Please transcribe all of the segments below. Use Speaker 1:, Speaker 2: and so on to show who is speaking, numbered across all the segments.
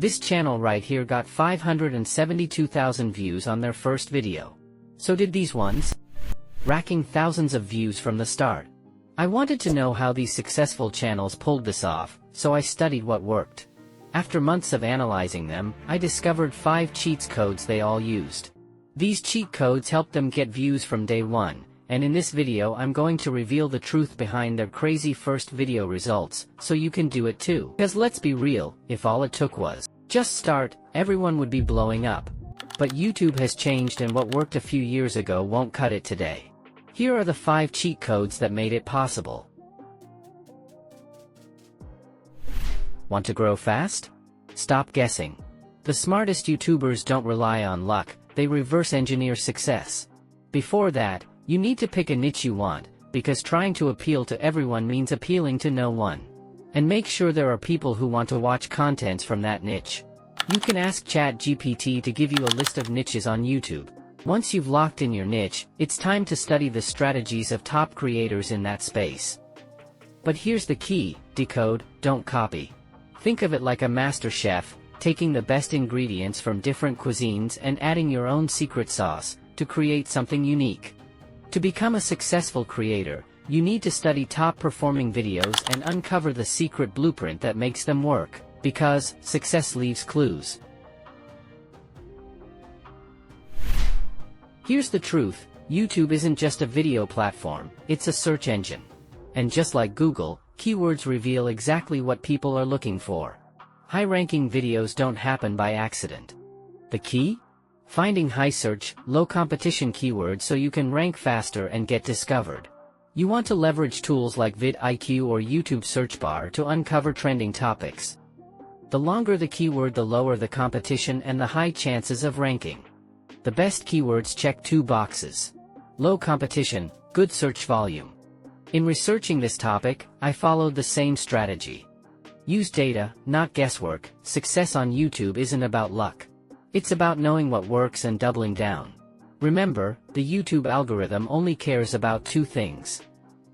Speaker 1: This channel right here got 572,000 views on their first video. So did these ones, racking thousands of views from the start. I wanted to know how these successful channels pulled this off, so I studied what worked. After months of analyzing them, I discovered 5 cheat codes they all used. These cheat codes helped them get views from day one, and in this video I'm going to reveal the truth behind their crazy first video results, so you can do it too. Because let's be real, if all it took was just start, everyone would be blowing up. But YouTube has changed, and what worked a few years ago won't cut it today. Here are the 5 cheat codes that made it possible. Want to grow fast? Stop guessing. The smartest YouTubers don't rely on luck, they reverse engineer success. Before that, you need to pick a niche you want, because trying to appeal to everyone means appealing to no one. And make sure there are people who want to watch contents from that niche. You can ask ChatGPT to give you a list of niches on YouTube. Once you've locked in your niche, it's time to study the strategies of top creators in that space. But here's the key: decode, don't copy. Think of it like a master chef, taking the best ingredients from different cuisines and adding your own secret sauce to create something unique. To become a successful creator, you need to study top-performing videos and uncover the secret blueprint that makes them work, because success leaves clues. Here's the truth: YouTube isn't just a video platform, it's a search engine. And just like Google, keywords reveal exactly what people are looking for. High-ranking videos don't happen by accident. The key? Finding high-search, low-competition keywords so you can rank faster and get discovered. You want to leverage tools like vidIQ or YouTube search bar to uncover trending topics. The longer the keyword, the lower the competition and the high chances of ranking. The best keywords check 2 boxes. Low competition, good search volume. In researching this topic, I followed the same strategy. Use data, not guesswork. Success on YouTube isn't about luck. It's about knowing what works and doubling down. Remember, the YouTube algorithm only cares about 2 things: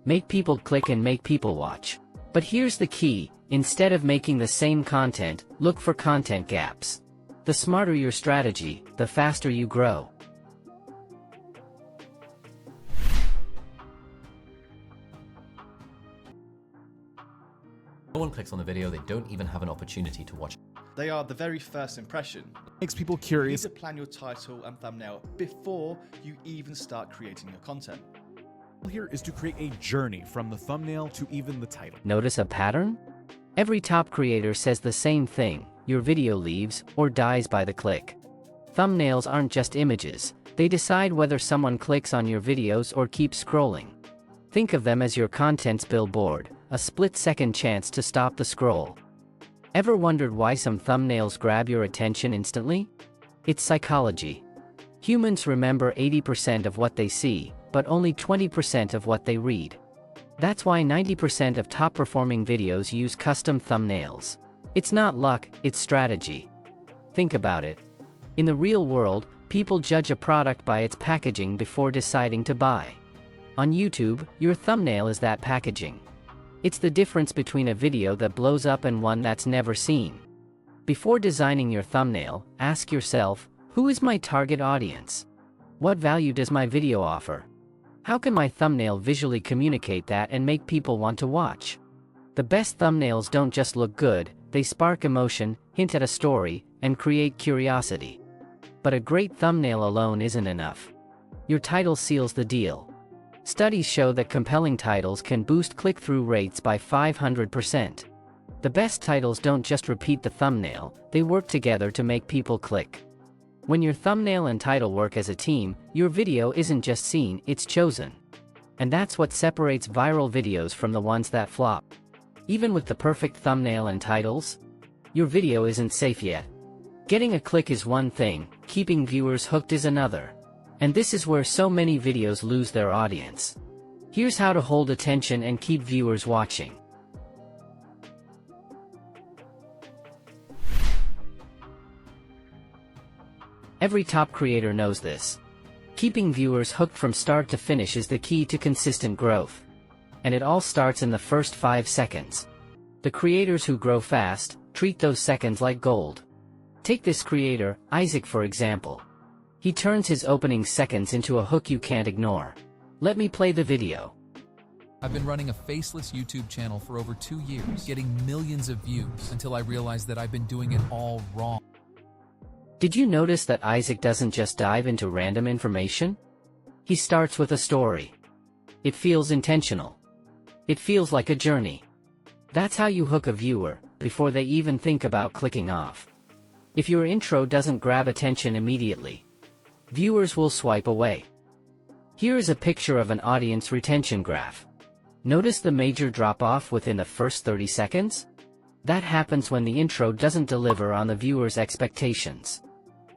Speaker 1: make people click and make people watch. But here's the key: instead of making the same content, look for content gaps. The smarter your strategy, the faster you grow.
Speaker 2: No one clicks on the video, they don't even have an opportunity to watch.
Speaker 3: They are the very first impression.
Speaker 4: Makes people curious.
Speaker 3: You need to plan your title and thumbnail before you even start creating your content.
Speaker 4: Here is to create a journey from the thumbnail to even the title.
Speaker 1: Notice a pattern? Every top creator says the same thing: your video leaves or dies by the click. Thumbnails aren't just images, they decide whether someone clicks on your videos or keeps scrolling. Think of them as your content's billboard, a split-second chance to stop the scroll. Ever wondered why some thumbnails grab your attention instantly? It's psychology. Humans remember 80% of what they see, but only 20% of what they read. That's why 90% of top-performing videos use custom thumbnails. It's not luck, it's strategy. Think about it. In the real world, people judge a product by its packaging before deciding to buy. On YouTube, your thumbnail is that packaging. It's the difference between a video that blows up and one that's never seen. Before designing your thumbnail, ask yourself, who is my target audience? What value does my video offer? How can my thumbnail visually communicate that and make people want to watch? The best thumbnails don't just look good, they spark emotion, hint at a story, and create curiosity. But a great thumbnail alone isn't enough. Your title seals the deal. Studies show that compelling titles can boost click-through rates by 500%. The best titles don't just repeat the thumbnail, they work together to make people click. When your thumbnail and title work as a team, your video isn't just seen, it's chosen. And that's what separates viral videos from the ones that flop. Even with the perfect thumbnail and titles, your video isn't safe yet. Getting a click is one thing, keeping viewers hooked is another. And this is where so many videos lose their audience. Here's how to hold attention and keep viewers watching. Every top creator knows this. Keeping viewers hooked from start to finish is the key to consistent growth. And it all starts in the first 5 seconds. The creators who grow fast treat those seconds like gold. Take this creator, Isaac, for example. He turns his opening seconds into a hook you can't ignore. Let me play the video.
Speaker 5: I've been running a faceless YouTube channel for over 2 years, getting millions of views until I realized that I've been doing it all wrong.
Speaker 1: Did you notice that Isaac doesn't just dive into random information? He starts with a story. It feels intentional. It feels like a journey. That's how you hook a viewer, before they even think about clicking off. If your intro doesn't grab attention immediately, viewers will swipe away. Here is a picture of an audience retention graph. Notice the major drop-off within the first 30 seconds? That happens when the intro doesn't deliver on the viewer's expectations.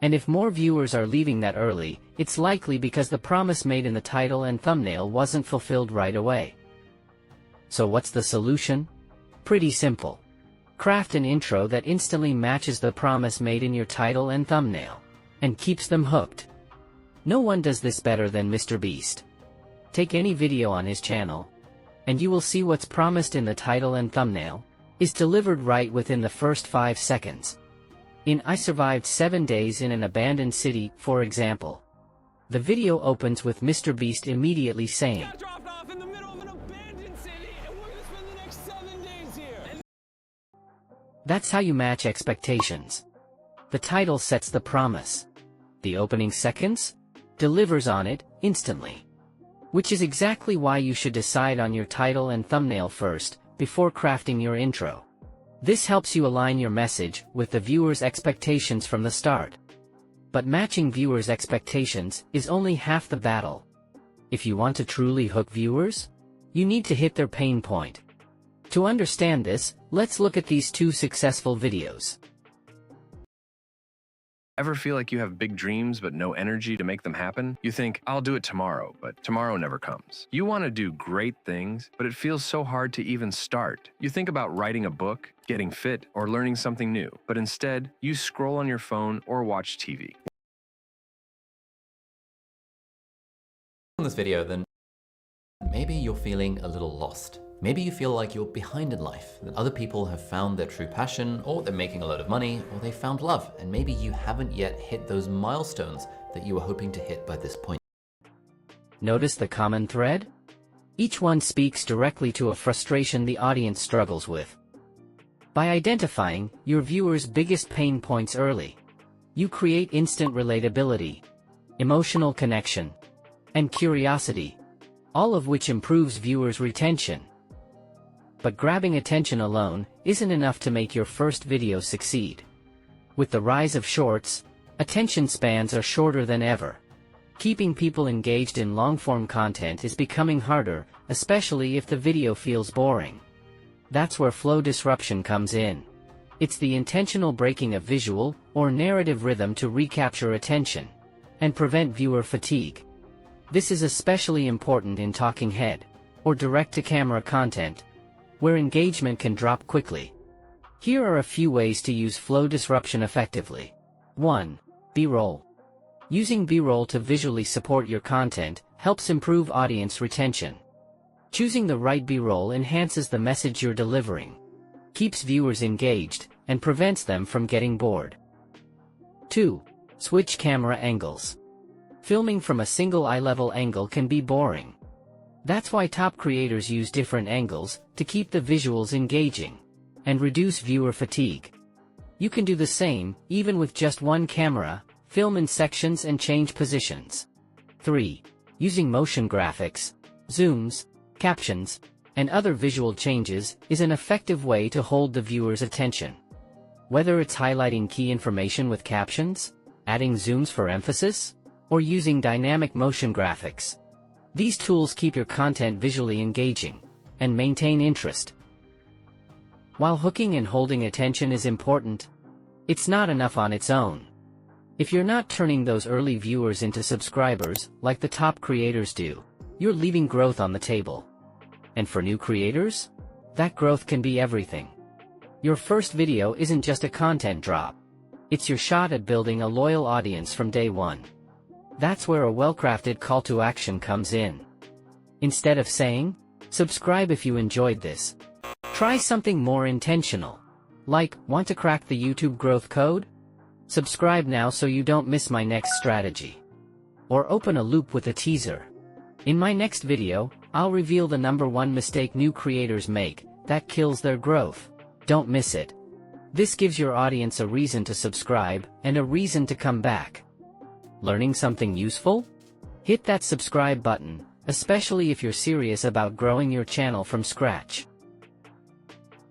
Speaker 1: And if more viewers are leaving that early, it's likely because the promise made in the title and thumbnail wasn't fulfilled right away. So what's the solution? Pretty simple. Craft an intro that instantly matches the promise made in your title and thumbnail, and keeps them hooked. No one does this better than Mr. Beast. Take any video on his channel, and you will see what's promised in the title and thumbnail is delivered right within the first 5 seconds. In I Survived 7 Days in an Abandoned City, for example, the video opens with Mr. Beast immediately saying,
Speaker 6: "Got dropped off in the middle of an abandoned city, and we're gonna spend the next 7 days here."
Speaker 1: That's how you match expectations. The title sets the promise. The opening seconds delivers on it instantly. Which is exactly why you should decide on your title and thumbnail first, before crafting your intro. This helps you align your message with the viewer's expectations from the start. But matching viewers' expectations is only half the battle. If you want to truly hook viewers, you need to hit their pain point. To understand this, let's look at these 2 successful videos.
Speaker 7: Ever feel like you have big dreams but no energy to make them happen? You think, I'll do it tomorrow, but tomorrow never comes. You want to do great things, but it feels so hard to even start. You think about writing a book, getting fit, or learning something new, but instead, you scroll on your phone or watch TV.
Speaker 2: On this video, then maybe you're feeling a little lost. Maybe you feel like you're behind in life, that other people have found their true passion, or they're making a lot of money, or they found love, and maybe you haven't yet hit those milestones that you were hoping to hit by this point.
Speaker 1: Notice the common thread? Each one speaks directly to a frustration the audience struggles with. By identifying your viewers' biggest pain points early, you create instant relatability, emotional connection, and curiosity, all of which improves viewers' retention. But grabbing attention alone isn't enough to make your first video succeed. With the rise of shorts, attention spans are shorter than ever. Keeping people engaged in long-form content is becoming harder, especially if the video feels boring. That's where flow disruption comes in. It's the intentional breaking of visual or narrative rhythm to recapture attention and prevent viewer fatigue. This is especially important in talking head or direct-to-camera content, where engagement can drop quickly. Here are a few ways to use flow disruption effectively. 1. B-roll. Using B-roll to visually support your content helps improve audience retention. Choosing the right B-roll enhances the message you're delivering, keeps viewers engaged, and prevents them from getting bored. 2. Switch camera angles. Filming from a single eye-level angle can be boring. That's why top creators use different angles to keep the visuals engaging and reduce viewer fatigue. You can do the same, even with just one camera, film in sections and change positions. 3. Using motion graphics, zooms, captions, and other visual changes is an effective way to hold the viewer's attention. Whether it's highlighting key information with captions, adding zooms for emphasis, or using dynamic motion graphics, these tools keep your content visually engaging and maintain interest. While hooking and holding attention is important, it's not enough on its own. If you're not turning those early viewers into subscribers, like the top creators do, you're leaving growth on the table. And for new creators, that growth can be everything. Your first video isn't just a content drop. It's your shot at building a loyal audience from day one. That's where a well-crafted call to action comes in. Instead of saying, "Subscribe if you enjoyed this," try something more intentional. Like, want to crack the YouTube growth code? Subscribe now so you don't miss my next strategy. Or open a loop with a teaser. In my next video, I'll reveal the #1 mistake new creators make that kills their growth. Don't miss it. This gives your audience a reason to subscribe and a reason to come back. Learning something useful? Hit that subscribe button, especially if you're serious about growing your channel from scratch.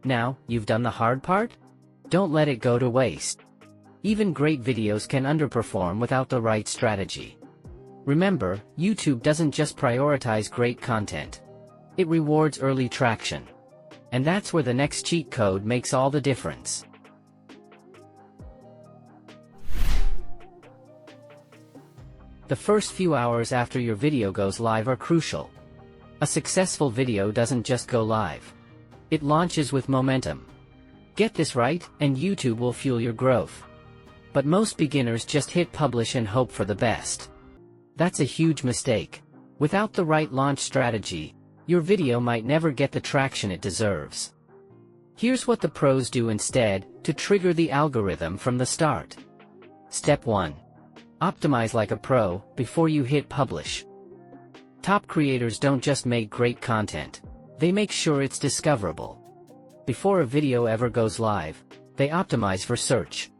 Speaker 1: Now, you've done the hard part? Don't let it go to waste. Even great videos can underperform without the right strategy. Remember, YouTube doesn't just prioritize great content. It rewards early traction. And that's where the next cheat code makes all the difference. The first few hours after your video goes live are crucial. A successful video doesn't just go live. It launches with momentum. Get this right, and YouTube will fuel your growth. But most beginners just hit publish and hope for the best. That's a huge mistake. Without the right launch strategy, your video might never get the traction it deserves. Here's what the pros do instead, to trigger the algorithm from the start. Step 1. Optimize like a pro, before you hit publish. Top creators don't just make great content. They make sure it's discoverable. Before a video ever goes live, they optimize for search.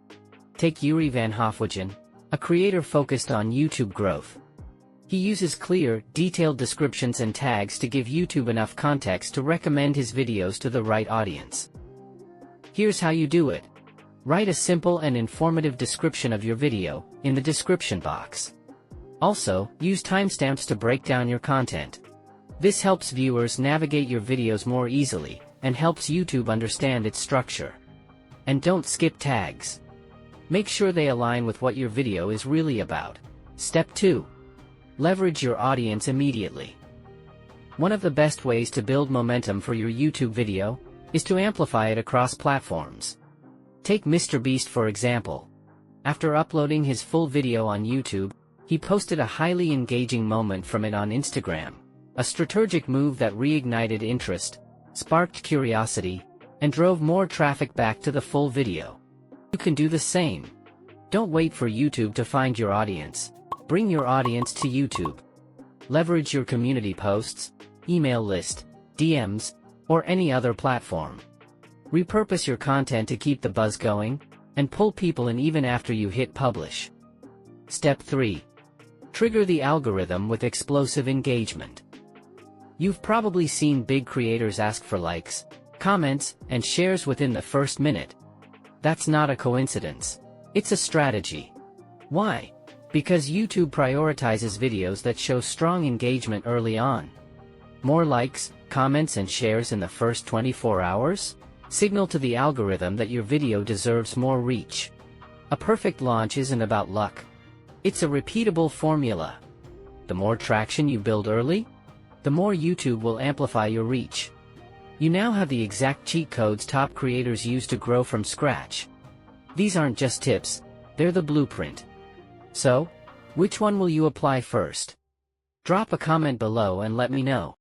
Speaker 1: Take Yuri Van Hofwagen, a creator focused on YouTube growth. He uses clear, detailed descriptions and tags to give YouTube enough context to recommend his videos to the right audience. Here's how you do it. Write a simple and informative description of your video, in the description box. Also, use timestamps to break down your content. This helps viewers navigate your videos more easily, and helps YouTube understand its structure. And don't skip tags. Make sure they align with what your video is really about. Step 2. Leverage your audience immediately. One of the best ways to build momentum for your YouTube video is to amplify it across platforms. Take MrBeast for example. After uploading his full video on YouTube, he posted a highly engaging moment from it on Instagram, a strategic move that reignited interest, sparked curiosity, and drove more traffic back to the full video. You can do the same. Don't wait for YouTube to find your audience. Bring your audience to YouTube. Leverage your community posts, email list, DMs, or any other platform. Repurpose your content to keep the buzz going, and pull people in even after you hit publish. Step 3. Trigger the algorithm with explosive engagement. You've probably seen big creators ask for likes, comments, and shares within the first minute. That's not a coincidence. It's a strategy. Why? Because YouTube prioritizes videos that show strong engagement early on. More likes, comments and shares in the first 24 hours? Signal to the algorithm that your video deserves more reach. A perfect launch isn't about luck. It's a repeatable formula. The more traction you build early, the more YouTube will amplify your reach. You now have the exact cheat codes top creators use to grow from scratch. These aren't just tips, they're the blueprint. So, which one will you apply first? Drop a comment below and let me know.